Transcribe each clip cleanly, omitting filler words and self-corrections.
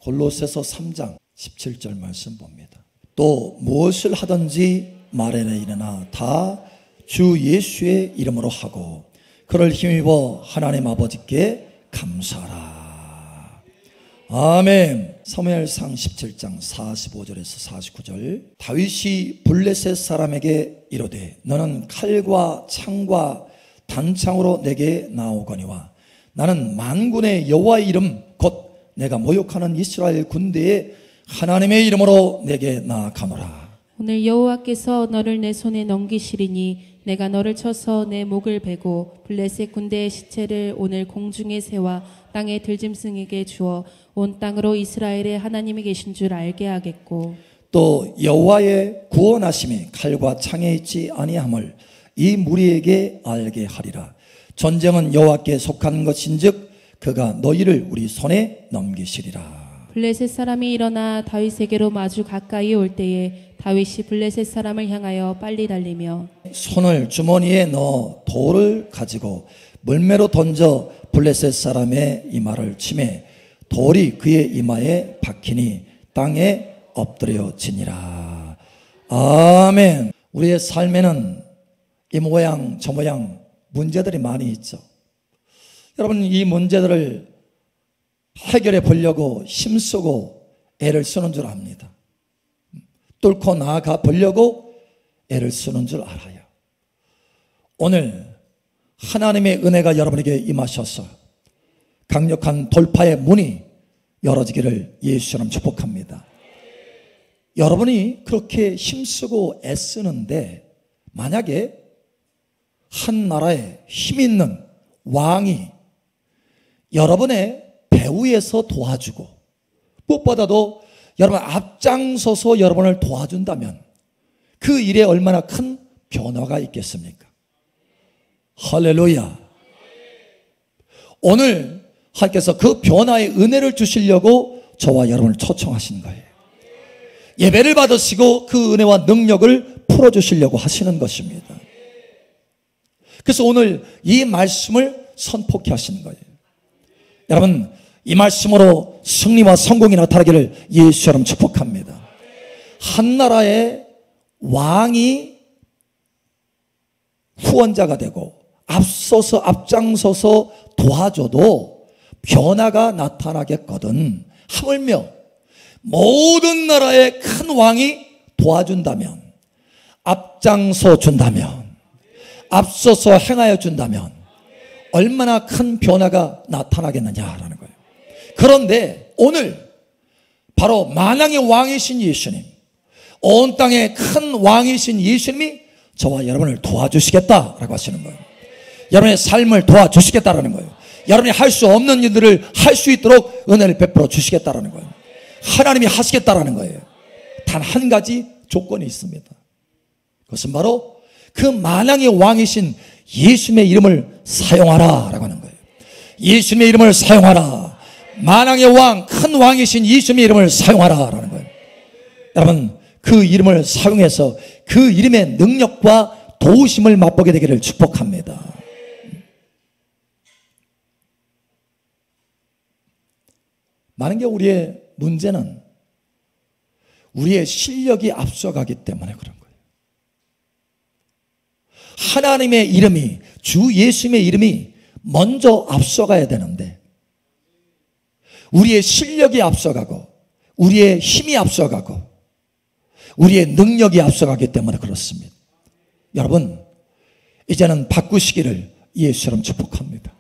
골로새서 3장 17절 말씀 봅니다. 또 무엇을 하든지 말에나 이르나 다 주 예수의 이름으로 하고 그를 힘입어 하나님 아버지께 감사하라. 아멘. 사무엘상 17장 45절에서 49절. 다윗이 블레셋 사람에게 이르되 너는 칼과 창과 단창으로 내게 나오거니와 나는 만군의 여호와의 이름 곧 내가 모욕하는 이스라엘 군대의 하나님의 이름으로 내게 나아가노라. 오늘 여호와께서 너를 내 손에 넘기시리니 내가 너를 쳐서 내 목을 베고 블레셋 군대의 시체를 오늘 공중의 새와 땅의 들짐승에게 주어 온 땅으로 이스라엘의 하나님이 계신 줄 알게 하겠고 또 여호와의 구원하심이 칼과 창에 있지 아니함을 이 무리에게 알게 하리라. 전쟁은 여호와께 속한 것인즉 그가 너희를 우리 손에 넘기시리라. 블레셋 사람이 일어나 다윗에게로 마주 가까이 올 때에 다윗이 블레셋 사람을 향하여 빨리 달리며 손을 주머니에 넣어 돌을 가지고 물매로 던져 블레셋 사람의 이마를 치매 돌이 그의 이마에 박히니 땅에 엎드려지니라. 아멘. 우리의 삶에는 이 모양 저 모양 문제들이 많이 있죠. 여러분, 이 문제들을 해결해 보려고 힘쓰고 애를 쓰는 줄 압니다. 뚫고 나아가 보려고 애를 쓰는 줄 알아요. 오늘 하나님의 은혜가 여러분에게 임하셔서 강력한 돌파의 문이 열어지기를 예수처럼 축복합니다. 여러분이 그렇게 힘쓰고 애쓰는데 만약에 한 나라에 힘 있는 왕이 여러분의 배후에서 도와주고 무엇보다도 여러분 앞장서서 여러분을 도와준다면 그 일에 얼마나 큰 변화가 있겠습니까? 할렐루야. 오늘 하나님께서 그 변화의 은혜를 주시려고 저와 여러분을 초청하신 거예요. 예배를 받으시고 그 은혜와 능력을 풀어주시려고 하시는 것입니다. 그래서 오늘 이 말씀을 선포케 하시는 거예요. 여러분, 이 말씀으로 승리와 성공이 나타나기를 예수처럼 축복합니다. 한 나라의 왕이 후원자가 되고 앞장서서 도와줘도 변화가 나타나겠거든. 하물며 모든 나라의 큰 왕이 도와준다면, 앞장서 준다면, 앞서서 행하여 준다면 얼마나 큰 변화가 나타나겠느냐라는 거예요. 그런데 오늘 바로 만왕의 왕이신 예수님, 온 땅의 큰 왕이신 예수님이 저와 여러분을 도와주시겠다라고 하시는 거예요. 여러분의 삶을 도와주시겠다라는 거예요. 여러분이 할 수 없는 일들을 할 수 있도록 은혜를 베풀어 주시겠다라는 거예요. 하나님이 하시겠다라는 거예요. 단 한 가지 조건이 있습니다. 그것은 바로 그 만왕의 왕이신 예수님의 이름을 사용하라라고 하는 거예요. 예수님의 이름을 사용하라. 만왕의 왕, 큰 왕이신 예수님의 이름을 사용하라라는 거예요. 여러분, 그 이름을 사용해서 그 이름의 능력과 도우심을 맛보게 되기를 축복합니다. 많은 게 우리의 문제는 우리의 실력이 앞서가기 때문에 그런 거예요. 하나님의 이름이, 주 예수님의 이름이 먼저 앞서가야 되는데 우리의 실력이 앞서가고 우리의 힘이 앞서가고 우리의 능력이 앞서가기 때문에 그렇습니다. 여러분, 이제는 바꾸시기를 예수처럼 축복합니다.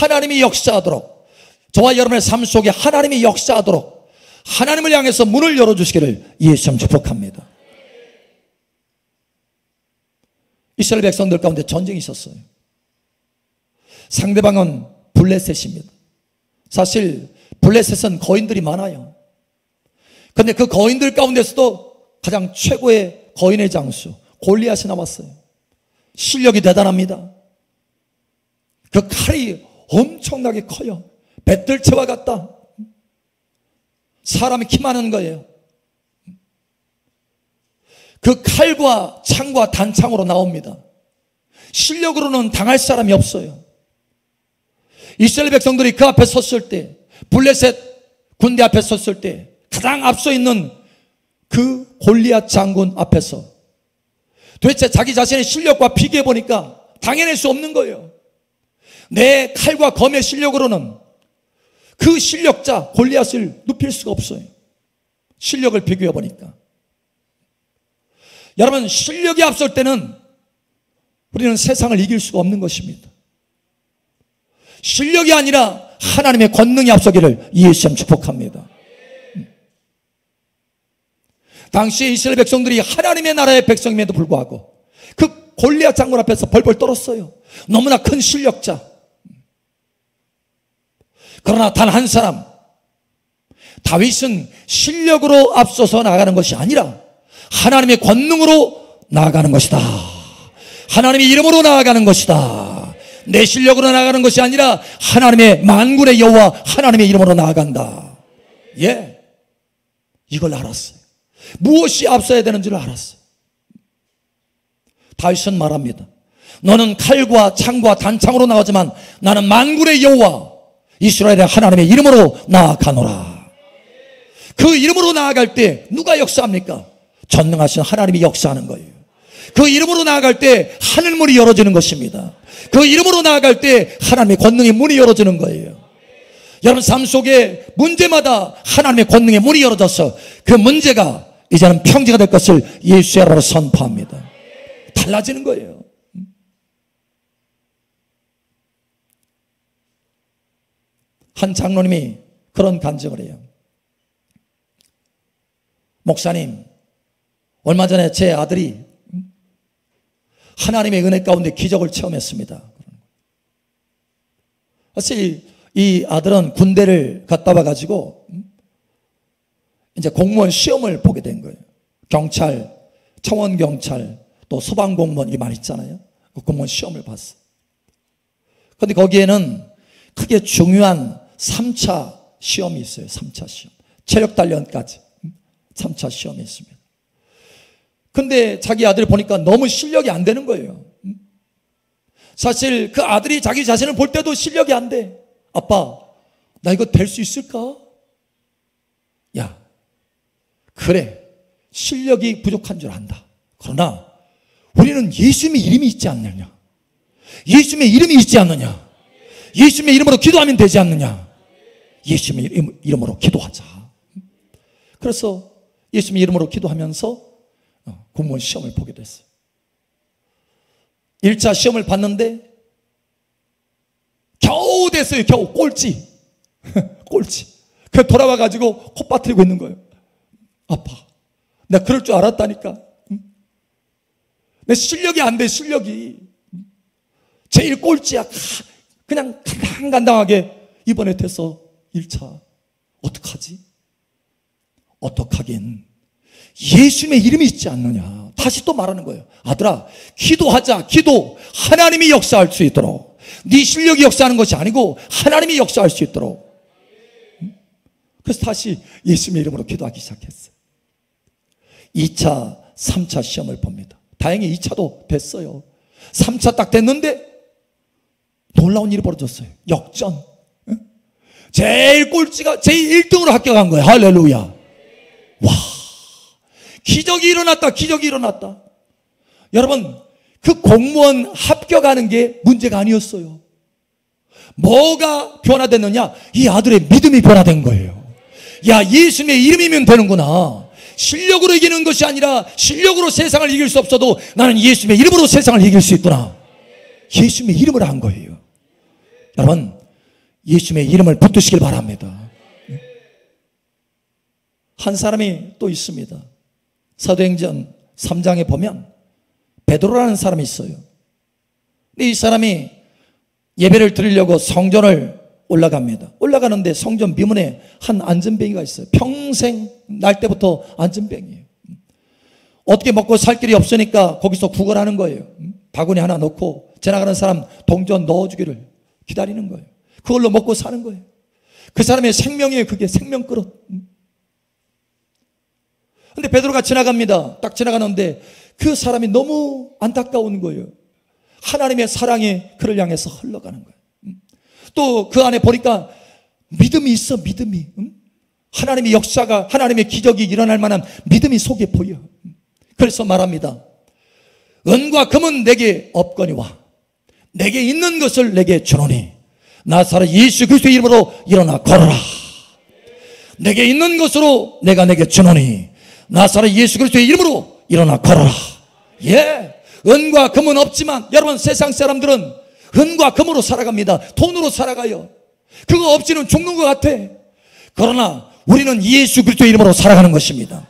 하나님이 역사하도록, 저와 여러분의 삶 속에 하나님이 역사하도록 하나님을 향해서 문을 열어주시기를 예수처럼 축복합니다. 이스라엘 백성들 가운데 전쟁이 있었어요. 상대방은 블레셋입니다. 사실 블레셋은 거인들이 많아요. 그런데 그 거인들 가운데서도 가장 최고의 거인의 장수 골리앗이 나왔어요. 실력이 대단합니다. 그 칼이 엄청나게 커요. 배틀채와 같다. 사람이 키만한 거예요. 그 칼과 창과 단창으로 나옵니다. 실력으로는 당할 사람이 없어요. 이스라엘 백성들이 그 앞에 섰을 때, 블레셋 군대 앞에 섰을 때 가장 앞서 있는 그 골리앗 장군 앞에서 도대체 자기 자신의 실력과 비교해 보니까 당해낼 수 없는 거예요. 내 칼과 검의 실력으로는 그 실력자 골리앗을 눕힐 수가 없어요. 실력을 비교해 보니까. 여러분, 실력이 앞설 때는 우리는 세상을 이길 수가 없는 것입니다. 실력이 아니라 하나님의 권능이 앞서기를 예수님 축복합니다. 당시에 이스라엘 백성들이 하나님의 나라의 백성임에도 불구하고 그 골리앗 장군 앞에서 벌벌 떨었어요. 너무나 큰 실력자. 그러나 단 한 사람, 다윗은 실력으로 앞서서 나가는 것이 아니라 하나님의 권능으로 나아가는 것이다. 하나님의 이름으로 나아가는 것이다. 내 실력으로 나아가는 것이 아니라 하나님의 만군의 여호와 하나님의 이름으로 나아간다. 예, 이걸 알았어요. 무엇이 앞서야 되는 줄 알았어요. 다윗은 말합니다. 너는 칼과 창과 단창으로 나가지만 나는 만군의 여호와 이스라엘의 하나님의 이름으로 나아가노라. 그 이름으로 나아갈 때 누가 역사합니까? 전능하신 하나님이 역사하는 거예요. 그 이름으로 나아갈 때 하늘문이 열어지는 것입니다. 그 이름으로 나아갈 때 하나님의 권능의 문이 열어지는 거예요. 여러분 삶 속에 문제마다 하나님의 권능의 문이 열어져서 그 문제가 이제는 평지가 될 것을 예수의 이름으로 선포합니다. 달라지는 거예요. 한 장로님이 그런 간증을 해요. 목사님, 얼마 전에 제 아들이 하나님의 은혜 가운데 기적을 체험했습니다. 사실 이 아들은 군대를 갔다 와가지고 이제 공무원 시험을 보게 된 거예요. 경찰, 청원경찰, 또 소방공무원 이게 많이 있잖아요. 그 공무원 시험을 봤어요. 그런데 거기에는 크게 중요한 3차 시험이 있어요. 3차 시험. 체력단련까지 3차 시험이 있습니다. 근데 자기 아들을 보니까 너무 실력이 안 되는 거예요. 사실 그 아들이 자기 자신을 볼 때도 실력이 안 돼. 아빠, 나 이거 될 수 있을까? 야, 그래. 실력이 부족한 줄 안다. 그러나 우리는 예수님의 이름이 있지 않느냐? 예수님의 이름이 있지 않느냐? 예수님의 이름으로 기도하면 되지 않느냐? 예수님의 이름으로 기도하자. 그래서 예수님의 이름으로 기도하면서 공무원 시험을 보게 됐어요. 1차 시험을 봤는데 겨우 됐어요. 겨우 꼴찌. 꼴찌. 그 돌아와가지고 콧바트리고 있는 거예요. 아빠, 나 그럴 줄 알았다니까. 내 실력이 안 돼. 실력이 제일 꼴찌야. 그냥 간당간당하게 이번에 돼서 1차 어떡하지? 어떡하긴 예수님의 이름이 있지 않느냐. 다시 또 말하는 거예요. 아들아, 기도하자. 기도. 하나님이 역사할 수 있도록. 네 실력이 역사하는 것이 아니고 하나님이 역사할 수 있도록. 그래서 다시 예수님의 이름으로 기도하기 시작했어요. 2차, 3차 시험을 봅니다. 다행히 2차도 됐어요. 3차 딱 됐는데 놀라운 일이 벌어졌어요. 역전. 제일 꼴찌가 제일 1등으로 합격한 거예요. 할렐루야. 와, 기적이 일어났다. 기적이 일어났다. 여러분, 그 공무원 합격하는 게 문제가 아니었어요. 뭐가 변화됐느냐? 이 아들의 믿음이 변화된 거예요. 야, 예수님의 이름이면 되는구나. 실력으로 이기는 것이 아니라 실력으로 세상을 이길 수 없어도 나는 예수님의 이름으로 세상을 이길 수 있구나. 예수님의 이름을 한 거예요. 여러분, 예수님의 이름을 붙드시길 바랍니다. 한 사람이 또 있습니다. 사도행전 3장에 보면 베드로라는 사람이 있어요. 근데 이 사람이 예배를 드리려고 성전을 올라갑니다. 올라가는데 성전 미문에 한 안전뱅이가 있어요. 평생 날 때부터 안전뱅이에요. 어떻게 먹고 살 길이 없으니까 거기서 구걸하는 거예요. 바구니 하나 넣고 지나가는 사람 동전 넣어주기를 기다리는 거예요. 그걸로 먹고 사는 거예요. 그 사람의 생명이에요. 그게 생명그릇. 근데 베드로가 지나갑니다. 딱 지나가는데 그 사람이 너무 안타까운 거예요. 하나님의 사랑이 그를 향해서 흘러가는 거예요. 또 그 안에 보니까 믿음이 있어, 믿음이. 하나님의 역사가, 하나님의 기적이 일어날 만한 믿음이 속에 보여. 그래서 말합니다. 은과 금은 내게 없거니와 내게 있는 것을 내게 주노니 나사렛 예수 그리스도의 이름으로 일어나 걸어라. 내게 있는 것으로 내가 내게 주노니 나사렛 예수 그리스도의 이름으로 일어나 걸어라. 예, 은과 금은 없지만 여러분, 세상 사람들은 은과 금으로 살아갑니다. 돈으로 살아가요. 그거 없이는 죽는 것 같아. 그러나 우리는 예수 그리스도의 이름으로 살아가는 것입니다.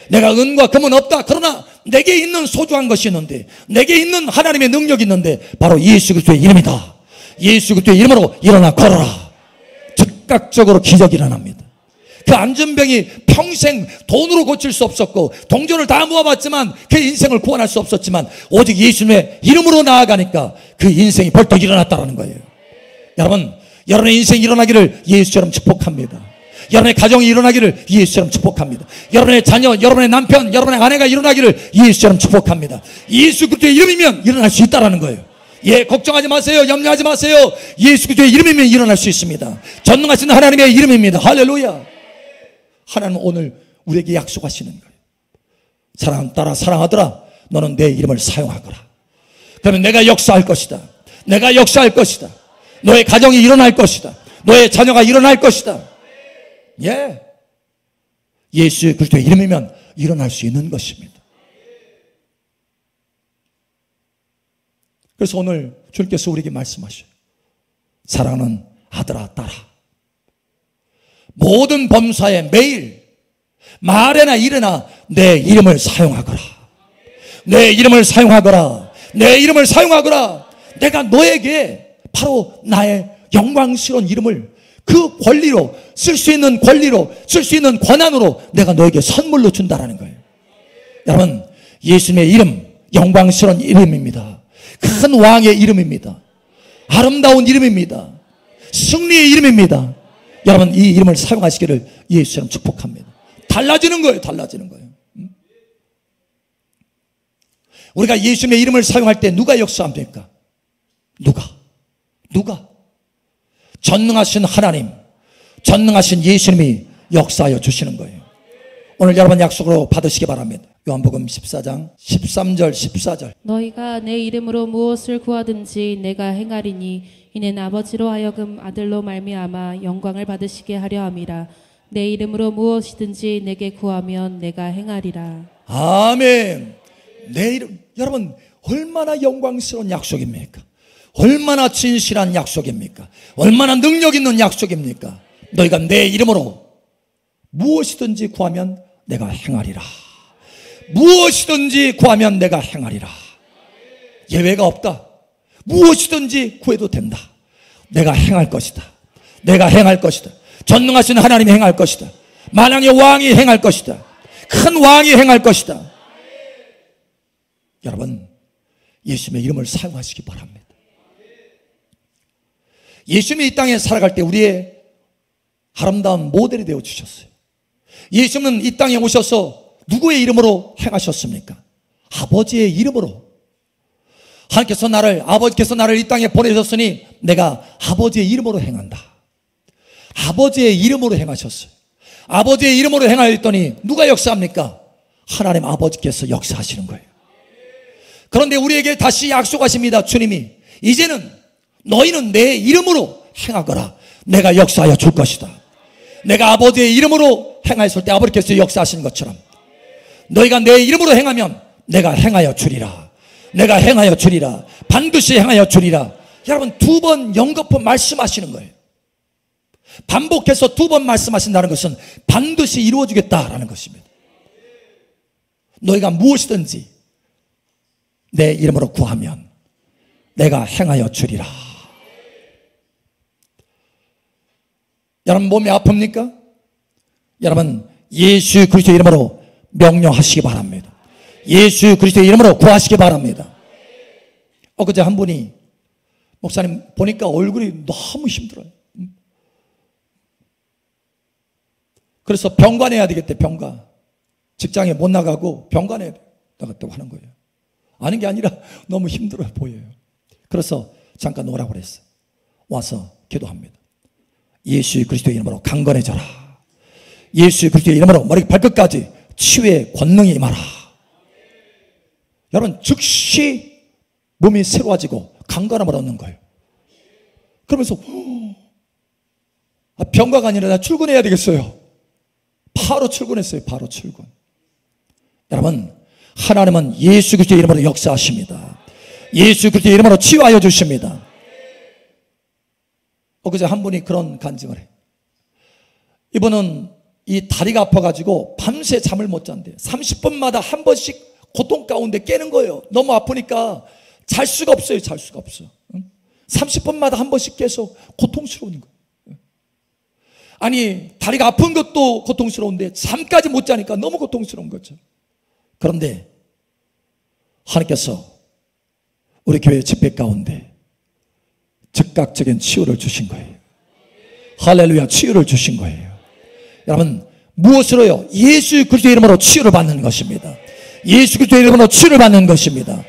내가 은과 금은 없다. 그러나 내게 있는 소중한 것이 있는데, 내게 있는 하나님의 능력이 있는데 바로 예수 그리스도의 이름이다. 예수 그리스도의 이름으로 일어나 걸어라. 즉각적으로 기적이 일어납니다. 그 안전병이 평생 돈으로 고칠 수 없었고 동전을 다 모아봤지만 그 인생을 구원할 수 없었지만 오직 예수님의 이름으로 나아가니까 그 인생이 벌떡 일어났다는 거예요. 여러분, 여러분의 인생이 일어나기를 예수처럼 축복합니다. 여러분의 가정이 일어나기를 예수처럼 축복합니다. 여러분의 자녀, 여러분의 남편, 여러분의 아내가 일어나기를 예수처럼 축복합니다. 예수 그리스도의 이름이면 일어날 수 있다는 거예요. 예, 걱정하지 마세요. 염려하지 마세요. 예수 그리스도의 이름이면 일어날 수 있습니다. 전능하신 하나님의 이름입니다. 할렐루야. 하나님은 오늘 우리에게 약속하시는 거예요. 사랑하는 딸아, 사랑하더라, 너는 내 이름을 사용하거라. 그러면 내가 역사할 것이다. 내가 역사할 것이다. 너의 가정이 일어날 것이다. 너의 자녀가 일어날 것이다. 예, 예수 그리스도의 이름이면 일어날 수 있는 것입니다. 그래서 오늘 주님께서 우리에게 말씀하셔요. 사랑하는 아들아, 딸아, 모든 범사에 매일 말에나 일에나 내 이름을 사용하거라. 내 이름을 사용하거라. 내 이름을 사용하거라. 내가 너에게 바로 나의 영광스러운 이름을 그 권리로, 쓸 수 있는 권리로, 쓸 수 있는 권한으로 내가 너에게 선물로 준다라는 거예요. 여러분, 예수님의 이름, 영광스러운 이름입니다. 큰 왕의 이름입니다. 아름다운 이름입니다. 승리의 이름입니다. 여러분, 이 이름을 사용하시기를 예수처럼 축복합니다. 달라지는 거예요. 달라지는 거예요. 우리가 예수님의 이름을 사용할 때 누가 역사합니까? 누가? 전능하신 하나님, 전능하신 예수님이 역사하여 주시는 거예요. 오늘 여러분 약속으로 받으시기 바랍니다. 요한복음 14장 13절 14절. 너희가 내 이름으로 무엇을 구하든지 내가 행하리니 이는 아버지로 하여금 아들로 말미암아 영광을 받으시게 하려 함이라. 내 이름으로 무엇이든지 내게 구하면 내가 행하리라. 아멘. 내 이름, 여러분 얼마나 영광스러운 약속입니까? 얼마나 진실한 약속입니까? 얼마나 능력 있는 약속입니까? 너희가 내 이름으로 무엇이든지 구하면 내가 행하리라. 무엇이든지 구하면 내가 행하리라. 예외가 없다. 무엇이든지 구해도 된다. 내가 행할 것이다. 내가 행할 것이다. 전능하신 하나님이 행할 것이다. 만왕의 왕이 행할 것이다. 큰 왕이 행할 것이다. 여러분, 예수님의 이름을 사용하시기 바랍니다. 예수님이 이 땅에 살아갈 때 우리의 아름다운 모델이 되어 주셨어요. 예수님은 이 땅에 오셔서 누구의 이름으로 행하셨습니까? 아버지의 이름으로. 아버지께서 나를 이 땅에 보내셨으니 내가 아버지의 이름으로 행한다. 아버지의 이름으로 행하셨어요. 아버지의 이름으로 행하였더니 누가 역사합니까? 하나님 아버지께서 역사하시는 거예요. 그런데 우리에게 다시 약속하십니다. 주님이 이제는 너희는 내 이름으로 행하거라. 내가 역사하여 줄 것이다. 내가 아버지의 이름으로 행하였을 때 아버지께서 역사하시는 것처럼 너희가 내 이름으로 행하면 내가 행하여 주리라. 내가 행하여 주리라. 반드시 행하여 주리라. 여러분, 두 번 연거푸 말씀하시는 거예요. 반복해서 두 번 말씀하신다는 것은 반드시 이루어지겠다라는 것입니다. 너희가 무엇이든지 내 이름으로 구하면 내가 행하여 주리라. 여러분, 몸이 아픕니까? 여러분, 예수 그리스도의 이름으로 명령하시기 바랍니다. 예수 그리스도의 이름으로 구하시기 바랍니다. 엊그제 한 분이, 목사님 보니까 얼굴이 너무 힘들어요. 그래서 병간해야 되겠대. 병간. 직장에 못 나가고 병간에 나갔다고 하는 거예요. 아는 게 아니라 너무 힘들어 보여요. 그래서 잠깐 오라고 그랬어요. 와서 기도합니다. 예수 그리스도의 이름으로 강건해져라. 예수 그리스도의 이름으로 머리 발끝까지 치유의 권능이 임하라. 여러분 즉시 몸이 새로워지고 강건함을 얻는 거예요. 그러면서 병가가 아니라 나 출근해야 되겠어요. 바로 출근했어요. 바로 출근. 여러분 하나님은 예수 그리스도의 이름으로 역사하십니다. 예수 그리스도의 이름으로 치유하여 주십니다. 엊그제 한 분이 그런 간증을 해요. 이분은 이 다리가 아파가지고 밤새 잠을 못 잔대요. 30분마다 한 번씩 고통 가운데 깨는 거예요. 너무 아프니까 잘 수가 없어요. 잘 수가 없어. 30분마다 한 번씩 깨서 고통스러운 거예요. 아니 다리가 아픈 것도 고통스러운데 잠까지 못 자니까 너무 고통스러운 거죠. 그런데 하나님께서 우리 교회 집회 가운데 즉각적인 치유를 주신 거예요. 할렐루야, 치유를 주신 거예요. 여러분 무엇으로요? 예수 그리스도의 이름으로 치유를 받는 것입니다. 예수 그리스도의 이름으로 치유를 받는 것입니다.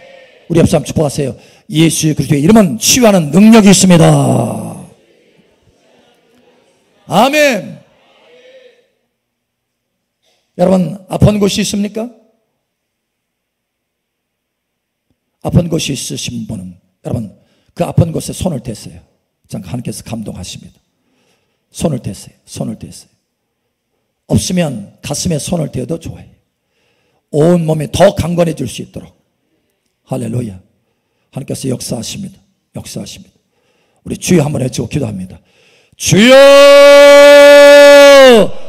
우리 옆 사람 축복하세요. 예수 그리스도의 이름은 치유하는 능력이 있습니다. 아멘. 여러분 아픈 곳이 있습니까? 아픈 곳이 있으신 분은 여러분 그 아픈 곳에 손을 대세요. 잠깐 하나님께서 감동하십니다. 손을 대세요. 손을 대세요. 없으면 가슴에 손을 대어도 좋아요. 온 몸이 더 강건해질 수 있도록. 할렐루야. 하나님께서 역사하십니다. 역사하십니다. 우리 주여 한번 외치고 기도합니다. 주여!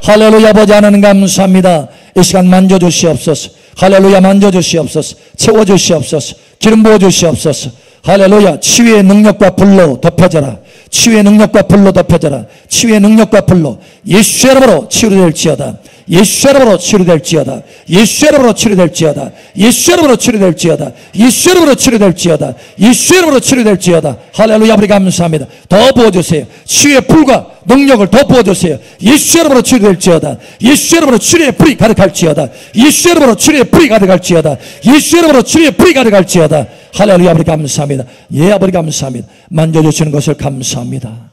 할렐루야. 아버지 하나님 감사합니다. 이 시간 만져주시옵소서. 할렐루야. 만져주시옵소서. 채워주시옵소서. 기름 부어주시옵소서. 할렐루야. 치유의 능력과 불로 덮여져라. 치유의 능력과 불로 덮여져라. 치유의 능력과 불로 예수의 이름으로 치유될지어다. 예수의 이름으로 치유될지어다. 예수의 이름으로 치유될지어다. 예수의 이름으로 치유될지어다. 예수의 이름으로 치유될지어다. 예수의 이름으로 치유될지어다. 할렐루야. 아버지 감사합니다. 더 부어주세요. 치유의 불과 능력을 더 부어주세요. 예수의 이름으로 치유될지어다. 예수의 이름으로 치유의 불이 가득할지어다. 예수의 이름으로 치유의 불이 가득할지어다. 예수의 이름으로 치유의 불이 가득할지어다. 할렐루야. 아버지 감사합니다. 예 아버지 감사합니다. 만져주시는 것을 감사합니다.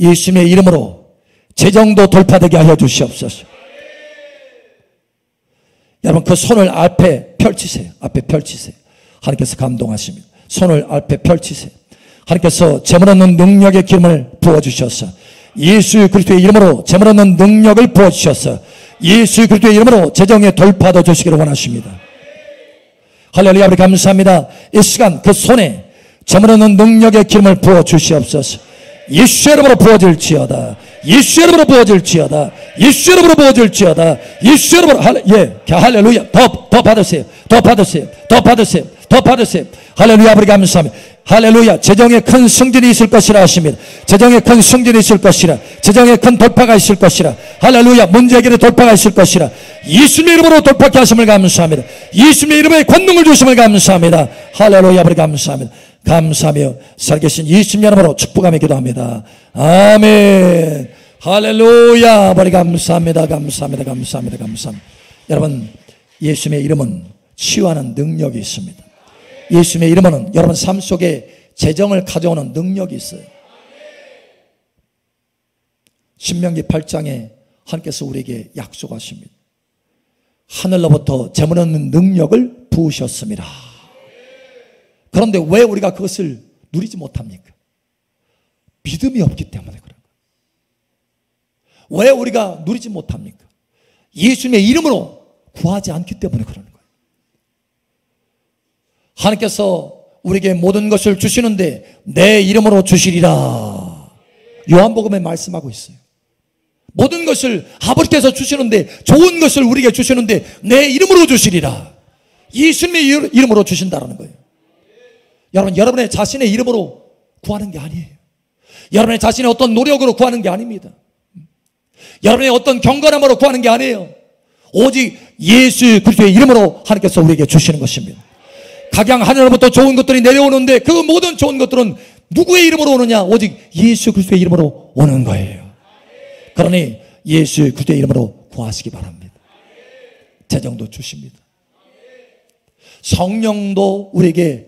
예수님의 이름으로 재정도 돌파되게 하여 주시옵소서. 여러분 그 손을 앞에 펼치세요. 앞에 펼치세요. 하나님께서 감동하십니다. 손을 앞에 펼치세요. 하나님께서 재물 얻는 능력의 기름을 부어주셔서 예수 그리스도의 이름으로 재물 얻는 능력을 부어주셔서 예수 그리스도의 이름으로 재정의 돌파도 주시기를 원하십니다. 할렐루야. 아버지 감사합니다. 이 시간 그 손에 재물 얻는 능력의 기름을 부어주시옵소서. 예수의 이름으로 부어질지어다. 예수의 이름으로 부어질지어다. 예수의 이름으로 부어질지어다. 예수의 이름으로 할렐루야. 더 받으세요. 더 받으세요. 더 받으세요. 더 받으세요. 할렐루야. 아버지 감사합니다. 할렐루야. 재정에 큰 승진이 있을 것이라 하십니다. 재정에 큰 승진이 있을 것이라. 재정에 큰 돌파가 있을 것이라. 할렐루야. 문제 해결의 돌파가 있을 것이라. 예수님의 이름으로 돌파케 하심을 감사합니다. 예수님의 이름에 권능을 주심을 감사합니다. 할렐루야. 아버지 감사합니다. 감사하며 살아계신 예수님 이름으로 축복하며 기도합니다. 아멘. 할렐루야. 아버지 감사합니다. 감사합니다. 감사합니다. 감사합니다. 여러분 예수님의 이름은 치유하는 능력이 있습니다. 예수님의 이름은 여러분 삶 속에 재정을 가져오는 능력이 있어요. 신명기 8장에 하나님께서 우리에게 약속하십니다. 하늘로부터 재물 얻는 능력을 부으셨습니다. 그런데 왜 우리가 그것을 누리지 못합니까? 믿음이 없기 때문에 그런 거예요. 왜 우리가 누리지 못합니까? 예수님의 이름으로 구하지 않기 때문에 그러는 거예요. 하나님께서 우리에게 모든 것을 주시는데 내 이름으로 주시리라. 요한복음에 말씀하고 있어요. 모든 것을 아버지께서 주시는데 좋은 것을 우리에게 주시는데 내 이름으로 주시리라. 예수님의 이름으로 주신다는 거예요. 여러분 여러분의 자신의 이름으로 구하는 게 아니에요. 여러분의 자신의 어떤 노력으로 구하는 게 아닙니다. 여러분의 어떤 경건함으로 구하는 게 아니에요. 오직 예수 그리스도의 이름으로 하나님께서 우리에게 주시는 것입니다. 각양 하늘로부터 좋은 것들이 내려오는데 그 모든 좋은 것들은 누구의 이름으로 오느냐? 오직 예수 그리스도의 이름으로 오는 거예요. 그러니 예수 그리스도의 이름으로 구하시기 바랍니다. 재정도 주십니다. 성령도 우리에게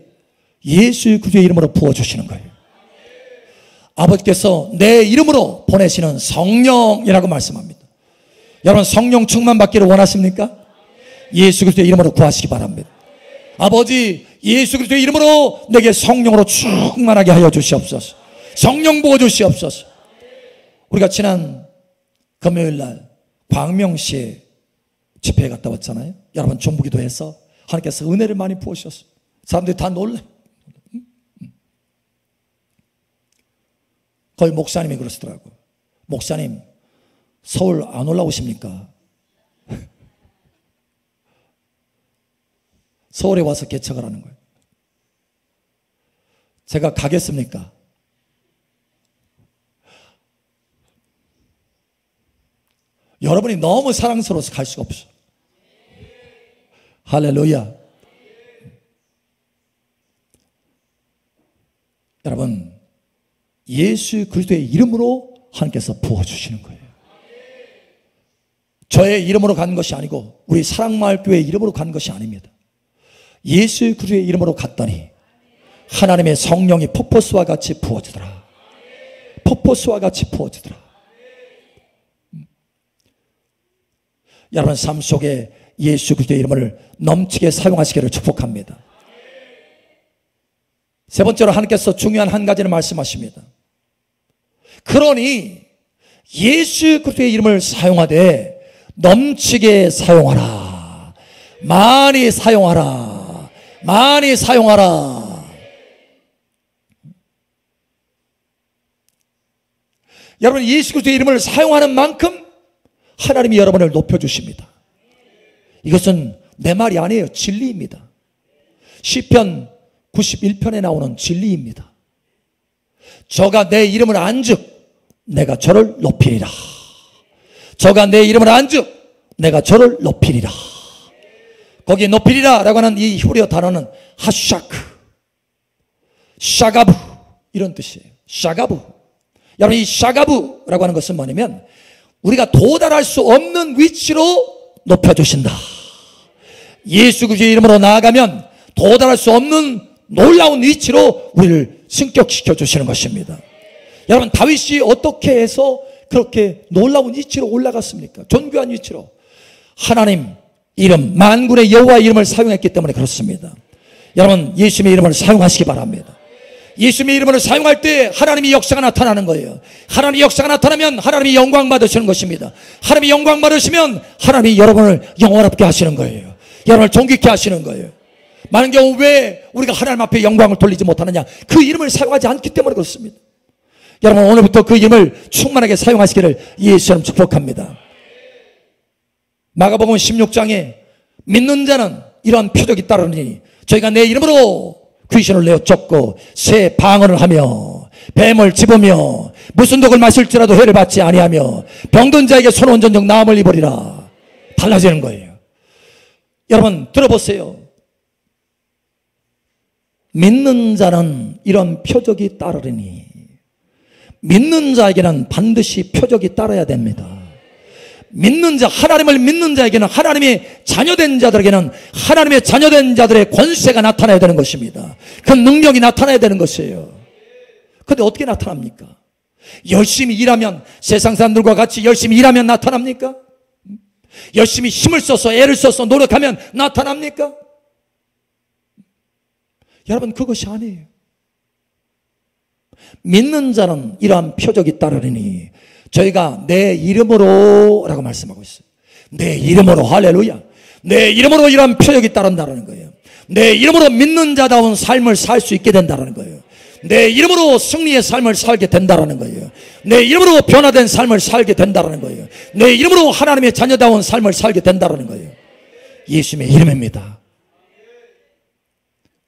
예수 그리스도의 이름으로 부어주시는 거예요. 아버지께서 내 이름으로 보내시는 성령이라고 말씀합니다. 여러분 성령 충만 받기를 원하십니까? 예수 그리스도의 이름으로 구하시기 바랍니다. 아버지 예수 그리스도의 이름으로 내게 성령으로 충만하게 하여 주시옵소서. 성령 부어 주시옵소서. 우리가 지난 금요일날 광명시에 집회에 갔다 왔잖아요. 여러분 중부기도해서 하나님께서 은혜를 많이 부으셨어요. 사람들이 다 놀래. 거기 목사님이 그러시더라고요. 목사님 서울 안 올라오십니까? 서울에 와서 개척을 하는 거예요. 제가 가겠습니까? 여러분이 너무 사랑스러워서 갈 수가 없어. 할렐루야. 여러분 예수 그리스도의 이름으로 하나님께서 부어주시는 거예요. 저의 이름으로 가는 것이 아니고 우리 사랑마을교회 이름으로 가는 것이 아닙니다. 예수 그리스도의 이름으로 갔더니 하나님의 성령이 폭포수와 같이 부어지더라. 폭포수와 같이 부어지더라. 여러분 삶 속에 예수 그리스도의 이름을 넘치게 사용하시기를 축복합니다. 세 번째로 하나님께서 중요한 한 가지를 말씀하십니다. 그러니 예수 그리스도의 이름을 사용하되 넘치게 사용하라. 많이 사용하라. 많이 사용하라. 여러분 예수 그리스도의 이름을 사용하는 만큼 하나님이 여러분을 높여주십니다. 이것은 내 말이 아니에요. 진리입니다. 시편 91편에 나오는 진리입니다. 저가 내 이름을 안즉 내가 저를 높이리라. 저가 내 이름을 안즉 내가 저를 높이리라. 거기에 높이리라 라고 하는 이 히브리어 단어는 하샤크, 샤가부 이런 뜻이에요. 샤가부. 여러분 이 샤가부라고 하는 것은 뭐냐면 우리가 도달할 수 없는 위치로 높여주신다. 예수 그리스도의 이름으로 나아가면 도달할 수 없는 놀라운 위치로 우리를 승격시켜 주시는 것입니다. 여러분 다윗이 어떻게 해서 그렇게 놀라운 위치로 올라갔습니까? 존귀한 위치로. 하나님 이름 만군의 여호와의 이름을 사용했기 때문에 그렇습니다. 여러분 예수님의 이름을 사용하시기 바랍니다. 예수님의 이름을 사용할 때 하나님의 역사가 나타나는 거예요. 하나님의 역사가 나타나면 하나님이 영광 받으시는 것입니다. 하나님이 영광 받으시면 하나님이 여러분을 영원롭게 하시는 거예요. 여러분을 존귀케 하시는 거예요. 많은 경우 왜 우리가 하나님 앞에 영광을 돌리지 못하느냐? 그 이름을 사용하지 않기 때문에 그렇습니다. 여러분 오늘부터 그 이름을 충만하게 사용하시기를 예수님 축복합니다. 마가복음 16장에 믿는 자는 이러한 표적이 따르니 저희가 내 이름으로 귀신을 내어 쫓고 새 방언을 하며 뱀을 집으며 무슨 독을 마실지라도 해를 받지 아니하며 병든 자에게 손 온전적 나음을 입으리라. 달라지는 거예요. 여러분 들어보세요. 믿는 자는 이런 표적이 따르리니 믿는 자에게는 반드시 표적이 따라야 됩니다. 믿는 자, 하나님을 믿는 자에게는 하나님의 자녀된 자들에게는 하나님의 자녀된 자들의 권세가 나타나야 되는 것입니다. 그 능력이 나타나야 되는 것이에요. 그런데 어떻게 나타납니까? 열심히 일하면 세상 사람들과 같이 열심히 일하면 나타납니까? 열심히 힘을 써서 애를 써서 노력하면 나타납니까? 여러분 그것이 아니에요. 믿는 자는 이러한 표적이 따르리니 저희가 내 이름으로 라고 말씀하고 있어요. 내 이름으로 할렐루야. 내 이름으로 이러한 표적이 따른다는 거예요. 내 이름으로 믿는 자다운 삶을 살 수 있게 된다는 거예요. 내 이름으로 승리의 삶을 살게 된다는 거예요. 내 이름으로 변화된 삶을 살게 된다는 거예요. 내 이름으로 하나님의 자녀다운 삶을 살게 된다는 거예요. 예수님의 이름입니다.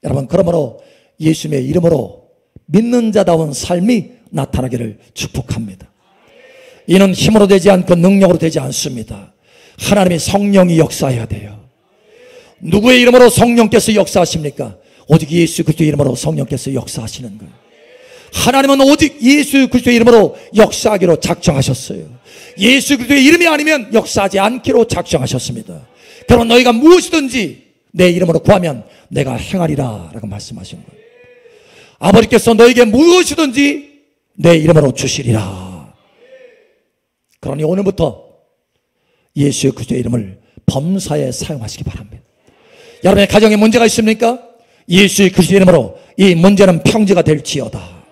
여러분 그러므로 예수님의 이름으로 믿는 자다운 삶이 나타나기를 축복합니다. 이는 힘으로 되지 않고 능력으로 되지 않습니다. 하나님의 성령이 역사해야 돼요. 누구의 이름으로 성령께서 역사하십니까? 오직 예수 그리스도의 이름으로 성령께서 역사하시는 거예요. 하나님은 오직 예수 그리스도의 이름으로 역사하기로 작정하셨어요. 예수 그리스도의 이름이 아니면 역사하지 않기로 작정하셨습니다. 그럼 너희가 무엇이든지 내 이름으로 구하면 내가 행하리라 라고 말씀하신 거예요. 아버지께서 너에게 무엇이든지 내 이름으로 주시리라. 그러니 오늘부터 예수 그리스도의 이름을 범사에 사용하시기 바랍니다. 여러분의 가정에 문제가 있습니까? 예수 그리스도의 이름으로 이 문제는 평지가 될지어다.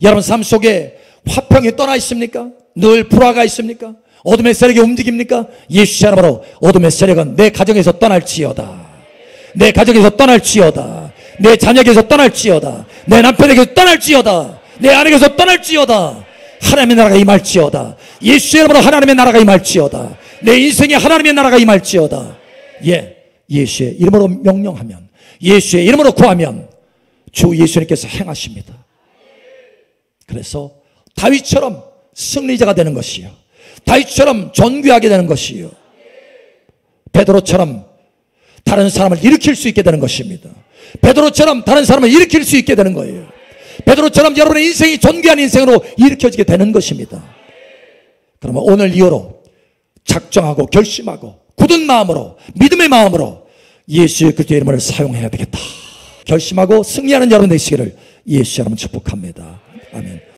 여러분 삶 속에 화평이 떠나 있습니까? 늘 불화가 있습니까? 어둠의 세력이 움직입니까? 예수 이름으로 어둠의 세력은 내 가정에서 떠날지어다. 내 가정에서 떠날지어다. 내 자녀에게서 떠날지어다. 내 남편에게서 떠날지어다. 내 아내에게서 떠날지어다. 하나님의 나라가 임할지어다. 예수의 이름으로 하나님의 나라가 임할지어다. 내 인생에 하나님의 나라가 임할지어다. 예수의 이름으로 명령하면, 예수의 이름으로 구하면 주 예수님께서 행하십니다. 그래서 다윗처럼 승리자가 되는 것이요, 다윗처럼 존귀하게 되는 것이요, 베드로처럼 다른 사람을 일으킬 수 있게 되는 것입니다. 베드로처럼 다른 사람을 일으킬 수 있게 되는 거예요. 베드로처럼 여러분의 인생이 존귀한 인생으로 일으켜지게 되는 것입니다. 그러면 오늘 이후로 작정하고 결심하고 굳은 마음으로, 믿음의 마음으로 예수 그리스도의 이름을 사용해야 되겠다 결심하고 승리하는 여러분 되시기를 예수 이름으로 축복합니다. 아멘.